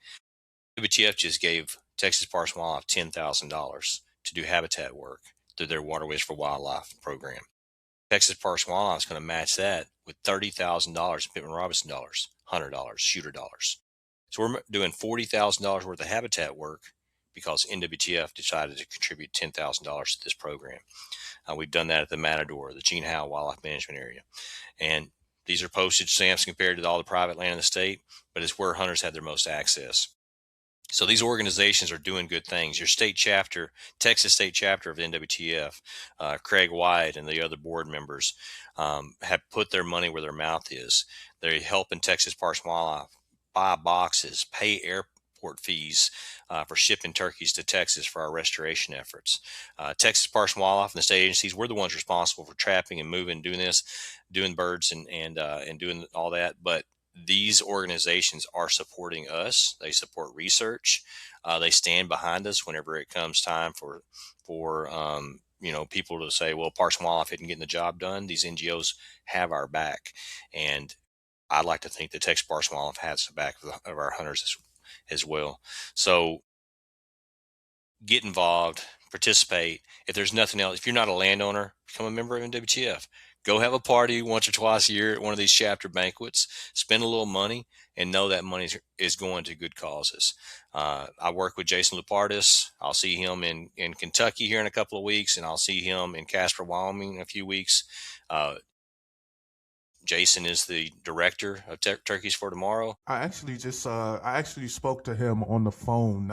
WTF just gave Texas Parks and Wildlife $10,000 to do habitat work through their Waterways for Wildlife program. Texas Parks and Wildlife is going to match that with $30,000 in Pittman Robinson dollars, $100, shooter dollars. So we're doing $40,000 worth of habitat work because NWTF decided to contribute $10,000 to this program. We've done that at the Matador, the Gene Howe Wildlife Management Area. And these are postage stamps compared to all the private land in the state, but it's where hunters have their most access. So these organizations are doing good things. Your state chapter, Texas state chapter of NWTF, Craig White and the other board members have put their money where their mouth is. They're helping Texas Parks and Wildlife buy boxes, pay airport fees for shipping turkeys to Texas for our restoration efforts. Texas Parks and Wildlife and the state agencies, we're the ones responsible for trapping and moving, doing this, doing birds and doing all that. But these organizations are supporting us. They support research. They stand behind us whenever it comes time for people to say, well, Parks and Wildlife isn't getting the job done. These NGOs have our back, and I'd like to think that Texas Parks and Wildlife has the back of our hunters as well. So get involved, participate. If there's nothing else, if you're not a landowner, become a member of NWTF. Go have a party once or twice a year at one of these chapter banquets. Spend a little money and know that money is going to good causes. I work with Jason Lupardis. I'll see him in Kentucky here in a couple of weeks, and I'll see him in Casper, Wyoming in a few weeks. Jason is the director of Turkeys for Tomorrow. I actually spoke to him on the phone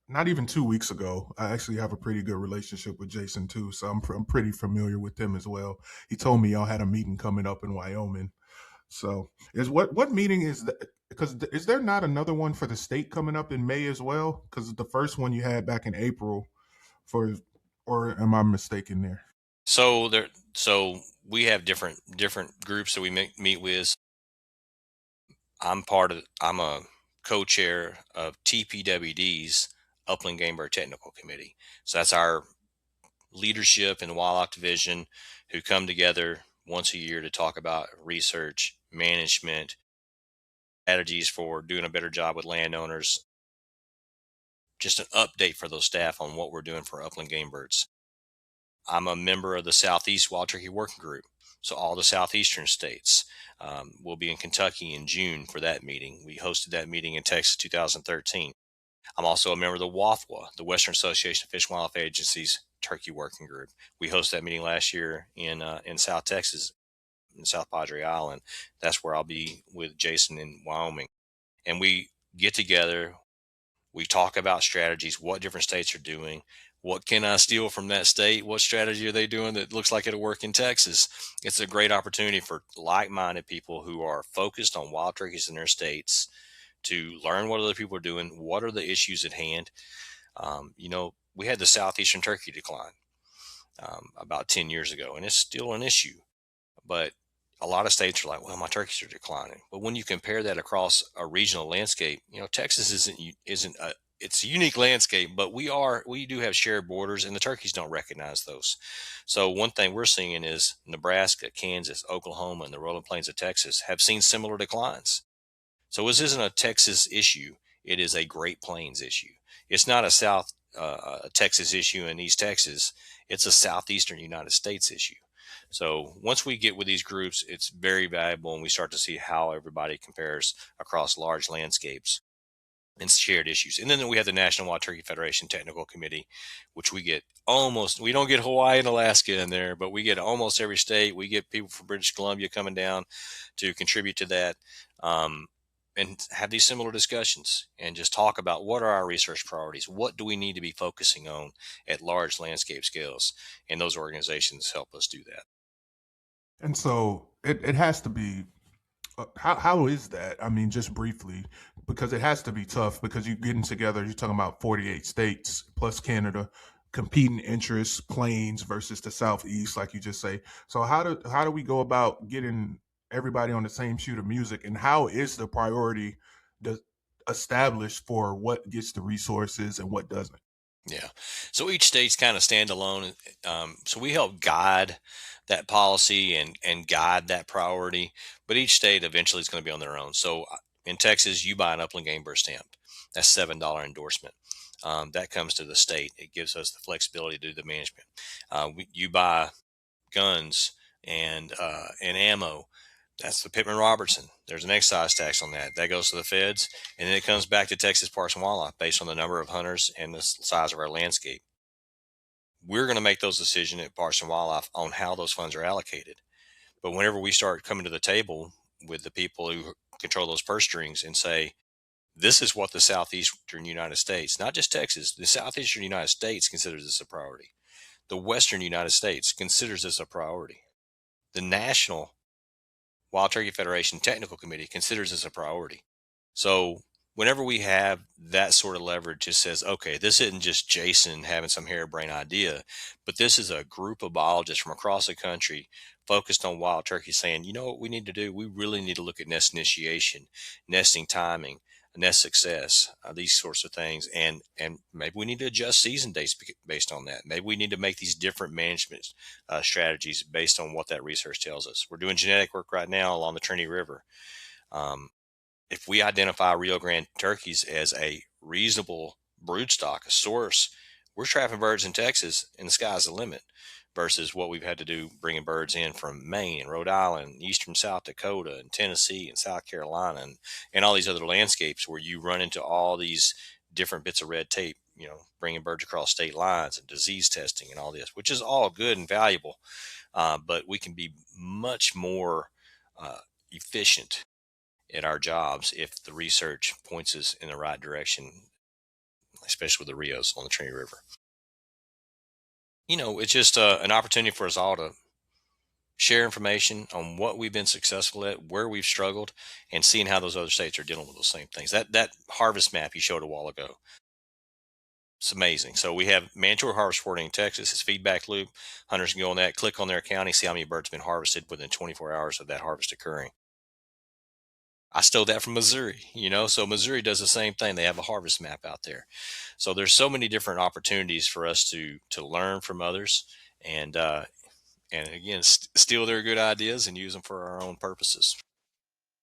not even 2 weeks ago. I actually have a pretty good relationship with Jason too, so I'm pretty familiar with him as well. He told me y'all had a meeting coming up in Wyoming. So is what meeting is that? Because is there not another one for the state coming up in May as well? Because the first one you had back in April for, or am I mistaken there? So we have different groups that we meet with. I'm a co-chair of TPWD's Upland Game Bird Technical Committee. So that's our leadership in the wildlife division who come together once a year to talk about research, management, strategies for doing a better job with landowners. Just an update for those staff on what we're doing for upland game birds. I'm a member of the Southeast Wild Turkey Working Group. So all the southeastern states will be in Kentucky in June for that meeting. We hosted that meeting in Texas 2013. I'm also a member of the WAFWA, the Western Association of Fish and Wildlife Agencies Turkey Working Group. We hosted that meeting last year in South Texas, in South Padre Island. That's where I'll be with Jason in Wyoming. And we get together, we talk about strategies, what different states are doing. What can I steal from that state? What strategy are they doing that looks like it'll work in Texas? It's a great opportunity for like-minded people who are focused on wild turkeys in their states to learn what other people are doing. What are the issues at hand? We had the southeastern turkey decline about 10 years ago, and it's still an issue. But a lot of states are like, well, my turkeys are declining. But when you compare that across a regional landscape, Texas isn't a it's a unique landscape, but we do have shared borders, and the turkeys don't recognize those. So one thing we're seeing is Nebraska, Kansas, Oklahoma, and the rolling plains of Texas have seen similar declines. So this isn't a Texas issue; it is a Great Plains issue. It's not a South Texas issue in East Texas; it's a southeastern United States issue. So once we get with these groups, it's very valuable, and we start to see how everybody compares across large landscapes. and shared issues. And then we have the National Wild Turkey Federation Technical Committee, which we don't get Hawaii and Alaska in there, but we get almost every state. We get people from British Columbia coming down to contribute to that, um, and have these similar discussions and just talk about what are our research priorities? What do we need to be focusing on at large landscape scales? And those organizations help us do that. And so it has to be. How is that? I mean, just briefly, because it has to be tough because you're getting together. You're talking about 48 states plus Canada, competing interests, plains versus the southeast, like you just say. So how do we go about getting everybody on the same sheet of music, and how is the priority the, established for what gets the resources and what doesn't? Yeah. So each state's kind of standalone. So we help guide that policy and guide that priority, but each state eventually is going to be on their own. So in Texas, you buy an upland game bird stamp. That's $7 endorsement. That comes to the state. It gives us the flexibility to do the management. You buy guns and ammo. That's the Pittman Robertson. There's an excise tax on that. That goes to the feds, and then it comes back to Texas Parks and Wildlife based on the number of hunters and the size of our landscape. We're going to make those decisions at Parks and Wildlife on how those funds are allocated. But whenever we start coming to the table with the people who control those purse strings and say, this is what the southeastern United States, not just Texas, the southeastern United States considers this a priority. The western United States considers this a priority. The National Wild Turkey Federation Technical Committee considers this a priority. So whenever we have that sort of leverage, it says, okay, this isn't just Jason having some harebrained idea, but this is a group of biologists from across the country focused on wild turkey saying, you know what we need to do? We really need to look at nest initiation, nesting timing, nest success, these sorts of things. And maybe we need to adjust season dates based on that. Maybe we need to make these different management strategies based on what that research tells us. We're doing genetic work right now along the Trinity River. Um, if we identify Rio Grande turkeys as a reasonable broodstock, a source, we're trapping birds in Texas and the sky's the limit versus what we've had to do bringing birds in from Maine and Rhode Island, eastern South Dakota and Tennessee and South Carolina and all these other landscapes where you run into all these different bits of red tape, bringing birds across state lines and disease testing and all this, which is all good and valuable. But we can be much more efficient at our jobs if the research points us in the right direction, especially with the Rios on the Trinity River. It's just an opportunity for us all to share information on what we've been successful at, where we've struggled, and seeing how those other states are dealing with those same things. That harvest map you showed a while ago, it's amazing. So we have mandatory harvest reporting in Texas. It's feedback loop. Hunters can go on that, click on their county, see how many birds have been harvested within 24 hours of that harvest occurring. I stole that from Missouri, so Missouri does the same thing. They have a harvest map out there. So there's so many different opportunities for us to learn from others and, and again, steal their good ideas and use them for our own purposes.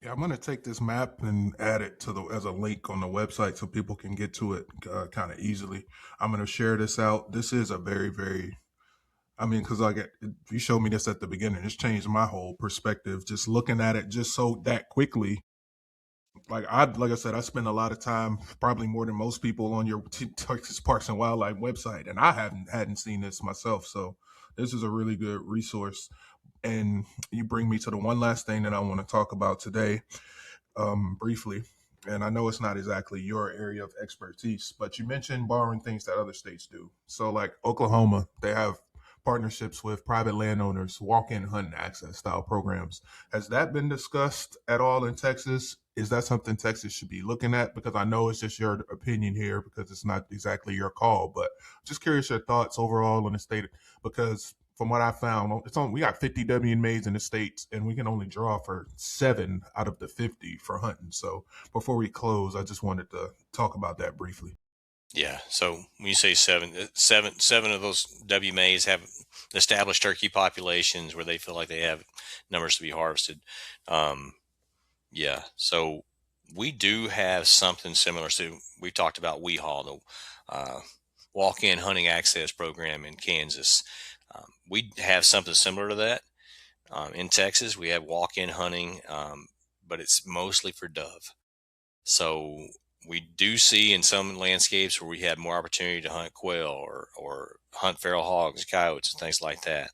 Yeah, I'm gonna take this map and add it to the as a link on the website so people can get to it kind of easily. I'm gonna share this out. This is a very, very. I mean, because you showed me this at the beginning, it's changed my whole perspective. Just looking at it, just so that quickly. Like I said, I spend a lot of time, probably more than most people, on your Texas Parks and Wildlife website, and I hadn't seen this myself. So this is a really good resource. And you bring me to the one last thing that I want to talk about today, briefly. And I know it's not exactly your area of expertise, but you mentioned borrowing things that other states do. So, like Oklahoma, they have partnerships with private landowners, walk-in hunting access style programs. Has that been discussed at all in Texas? Is that something Texas should be looking at? Because I know it's just your opinion here because it's not exactly your call, but just curious your thoughts overall on the state, because from what I found, we got 50 WMAs in the states, and we can only draw for 7 out of the 50 for hunting. So before we close, I just wanted to talk about that briefly. Yeah. So when you say seven of those WMAs have established turkey populations where they feel like they have numbers to be harvested. Yeah. So we do have something similar. So we talked about WeHaul, the walk-in hunting access program in Kansas. We have something similar to that. In Texas, we have walk-in hunting, but it's mostly for dove. So we do see in some landscapes where we have more opportunity to hunt quail or hunt feral hogs, coyotes, and things like that.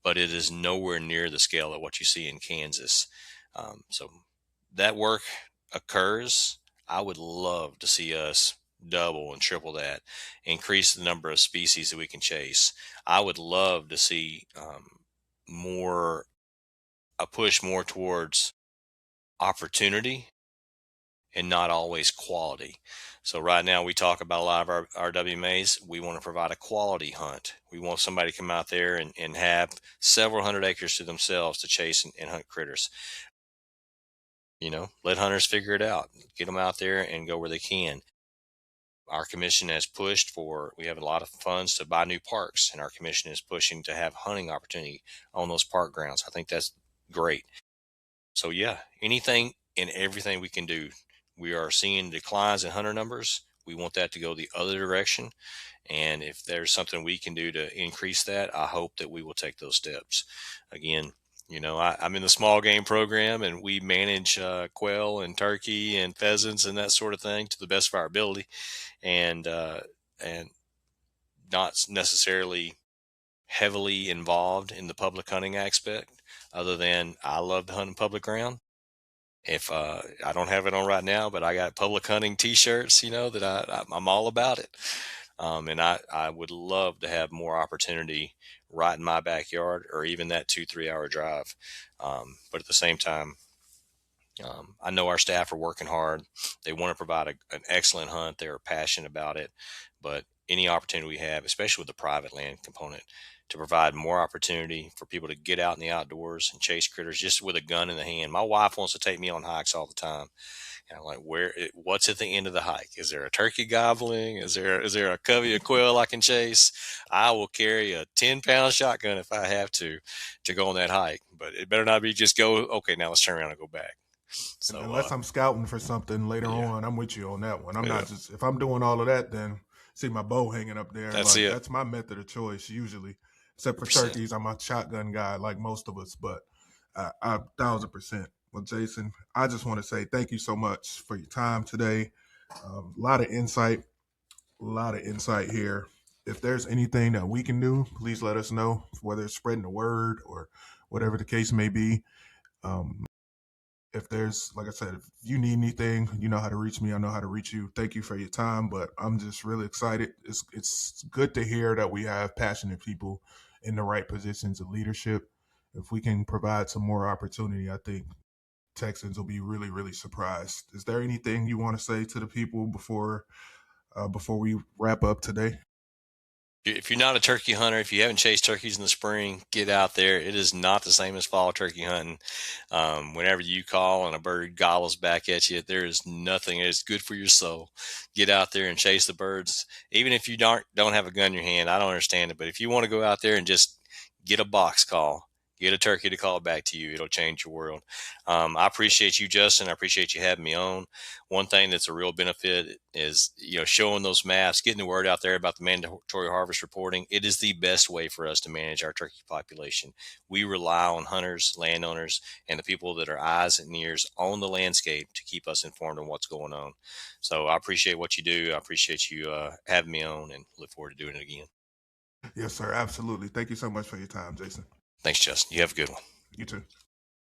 But it is nowhere near the scale of what you see in Kansas. So that work occurs. I would love to see us double and triple that, increase the number of species that we can chase. I would love to see more a push more towards opportunity and not always quality. So right now we talk about a lot of our WMAs. We want to provide a quality hunt. We want somebody to come out there and have several hundred acres to themselves to chase and hunt critters. Let hunters figure it out. Get them out there and go where they can. Our commission has pushed for, we have a lot of funds to buy new parks, and our commission is pushing to have hunting opportunity on those park grounds. I think that's great. So yeah, anything and everything we can do. We are seeing declines in hunter numbers. We want that to go the other direction. And if there's something we can do to increase that, I hope that we will take those steps. Again, I'm in the small game program, and we manage quail and turkey and pheasants and that sort of thing to the best of our ability, and not necessarily heavily involved in the public hunting aspect, other than I love to hunt in public ground. If I don't have it on right now, but I got public hunting T-shirts, that I'm all about it. And I would love to have more opportunity right in my backyard, or even that 2-3 hour drive. But at the same time, I know our staff are working hard. They want to provide an excellent hunt. They're passionate about it. But any opportunity we have, especially with the private land component, to provide more opportunity for people to get out in the outdoors and chase critters just with a gun in the hand. My wife wants to take me on hikes all the time. And I'm like, what's at the end of the hike? Is there a turkey gobbling? Is there a covey of quail I can chase? I will carry a 10-pound shotgun if I have to go on that hike. But it better not be just go, okay, now let's turn around and go back. So, Unless I'm scouting for something later yeah, on, I'm with you on that one. I'm yeah, not just, if I'm doing all of that, then see my bow hanging up there. that's Like, it. that's my method of choice usually. Except for 100%. turkeys, I'm a shotgun guy like most of us, but I 1,000%. Well, Jason, I just want to say thank you so much for your time today. A lot of insight, a lot of insight here. If there's anything that we can do, please let us know, whether it's spreading the word or whatever the case may be. Um, if there's, like I said, if you need anything, you know how to reach me. I know how to reach you. Thank you for your time, but I'm just really excited. It's good to hear that we have passionate people in the right positions of leadership. If we can provide some more opportunity, I think Texans will be really, really surprised. Is there anything you want to say to the people before we wrap up today? If you're not a turkey hunter, if you haven't chased turkeys in the spring, get out there. It is not the same as fall turkey hunting. Whenever you call and a bird gobbles back at you, there is nothing. It's good for your soul. Get out there and chase the birds. Even if you don't have a gun in your hand, I don't understand it. But if you want to go out there and just get a box call, get a turkey to call back to you, it'll change your world. I appreciate you, Justin. I appreciate you having me on. One thing that's a real benefit is, showing those maps, getting the word out there about the mandatory harvest reporting. It is the best way for us to manage our turkey population. We rely on hunters, landowners, and the people that are eyes and ears on the landscape to keep us informed on what's going on. So I appreciate what you do. I appreciate you having me on, and look forward to doing it again. Yes, sir. Absolutely. Thank you so much for your time, Jason. Thanks, Justin. You have a good one. You too.